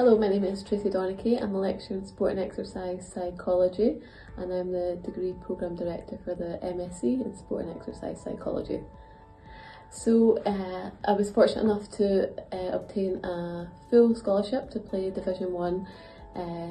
Hello, my name is Tracy Donachie. I'm a lecturer in Sport and Exercise Psychology, and I'm the Degree Programme Director for the MSc in Sport and Exercise Psychology. So I was fortunate enough to obtain a full scholarship to play Division 1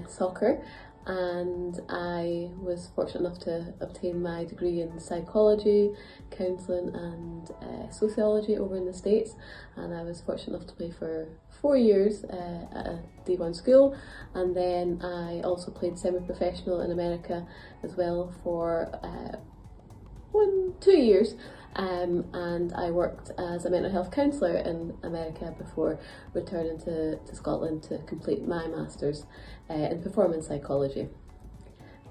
soccer, and I was fortunate enough to obtain my degree in psychology, counselling and sociology over in the States, and I was fortunate enough to play for 4 years at a D1 school, and then I also played semi-professional in America as well for 2 years. And I worked as a mental health counsellor in America before returning to Scotland to complete my Masters in performance psychology.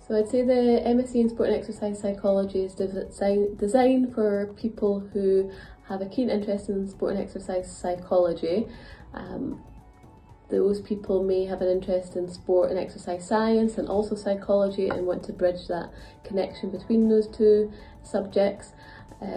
So I'd say the MSc in Sport and Exercise Psychology is designed for people who have a keen interest in sport and exercise psychology. Those people may have an interest in sport and exercise science and also psychology and want to bridge that connection between those two subjects.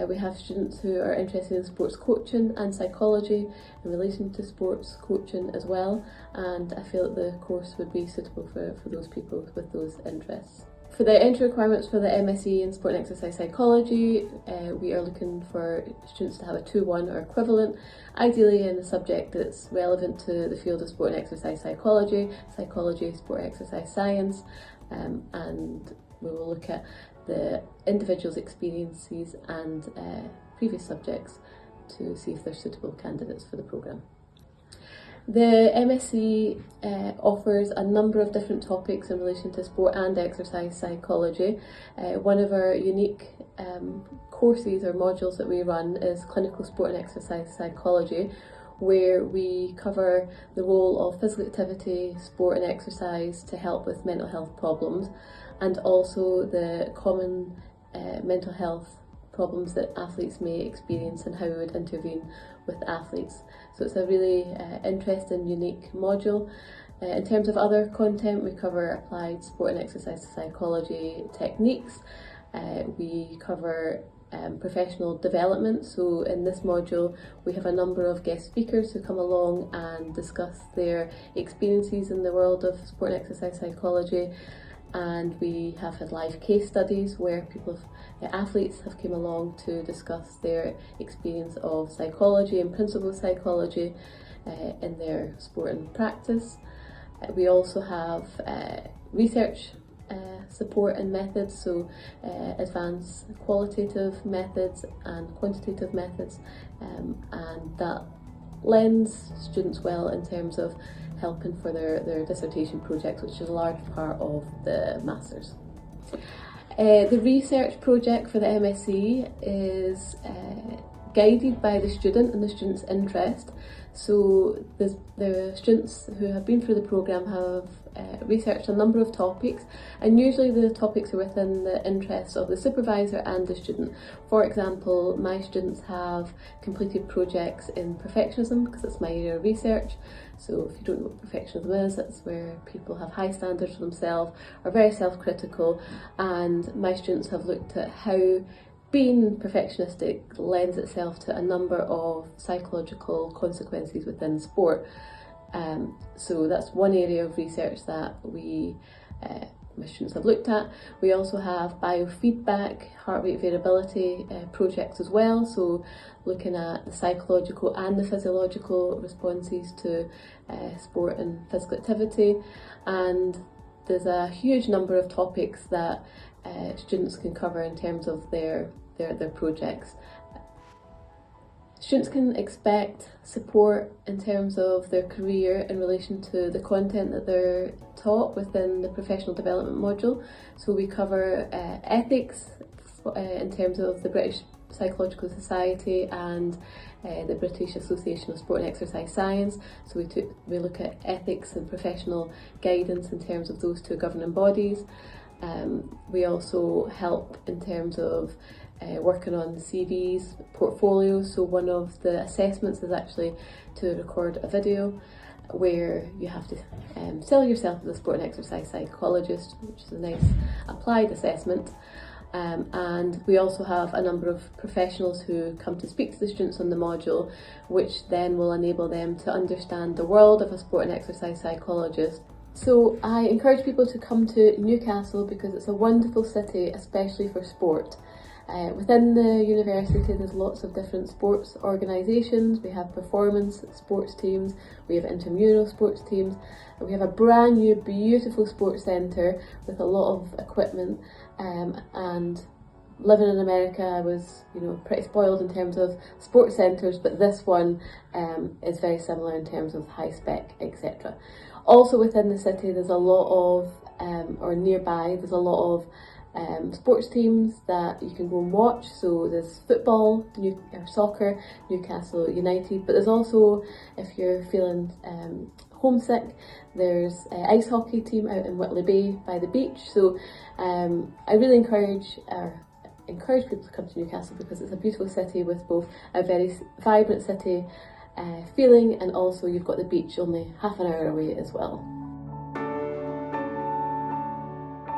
We have students who are interested in sports coaching and psychology in relation to sports coaching as well, and I feel that the course would be suitable for those people with those interests. For the entry requirements for the MSc in Sport and Exercise Psychology, we are looking for students to have a 2-1 or equivalent, ideally in a subject that's relevant to the field of sport and exercise psychology, sport and exercise science, and we will look at the individual's experiences and previous subjects to see if they're suitable candidates for the programme. The MSc offers a number of different topics in relation to sport and exercise psychology. One of our unique courses or modules that we run is clinical sport and exercise psychology, where we cover the role of physical activity, sport and exercise to help with mental health problems, and also the common mental health problems that athletes may experience and how we would intervene with athletes. So it's a really interesting, unique module. In terms of other content, we cover applied sport and exercise psychology techniques. We cover professional development. So in this module, we have a number of guest speakers who come along and discuss their experiences in the world of sport and exercise psychology. And we have had live case studies where athletes have come along to discuss their experience of psychology and principles of psychology in their sport and practice. We also have research support and methods, so advanced qualitative methods and quantitative methods, and that lends students well in terms of helping for their dissertation projects, which is a large part of the Masters. The research project for the MSc is guided by the student and the student's interest. So the students who have been through the programme have researched a number of topics, and usually the topics are within the interests of the supervisor and the student. For example, my students have completed projects in perfectionism because it's my area of research. So if you don't know what perfectionism is, it's where people have high standards for themselves, are very self-critical, and my students have looked at how being perfectionistic lends itself to a number of psychological consequences within sport. So that's one area of research that my students have looked at. We also have biofeedback, heart rate variability projects as well, so looking at the psychological and the physiological responses to sport and physical activity. And there's a huge number of topics that students can cover in terms of their projects. Students can expect support in terms of their career in relation to the content that they're taught within the professional development module. So we cover ethics in terms of the British Psychological Society and the British Association of Sport and Exercise Science. So we look at ethics and professional guidance in terms of those two governing bodies. We also help in terms of working on CVs, portfolios. So one of the assessments is actually to record a video where you have to sell yourself as a sport and exercise psychologist, which is a nice applied assessment. And we also have a number of professionals who come to speak to the students on the module, which then will enable them to understand the world of a sport and exercise psychologist. So I encourage people to come to Newcastle because it's a wonderful city, especially for sport. Within the university there's lots of different sports organisations. We have performance sports teams, we have intramural sports teams, and we have a brand new beautiful sports centre with a lot of equipment, and living in America I was pretty spoiled in terms of sports centres, but this one is very similar in terms of high spec, etc. Also within the city there's a lot of, or nearby there's a lot of sports teams that you can go and watch. So there's football, soccer, Newcastle United, but there's also, if you're feeling homesick, there's an ice hockey team out in Whitley Bay by the beach. So I really encourage people to come to Newcastle because it's a beautiful city with both a very vibrant city feeling, and also you've got the beach only half an hour away as well.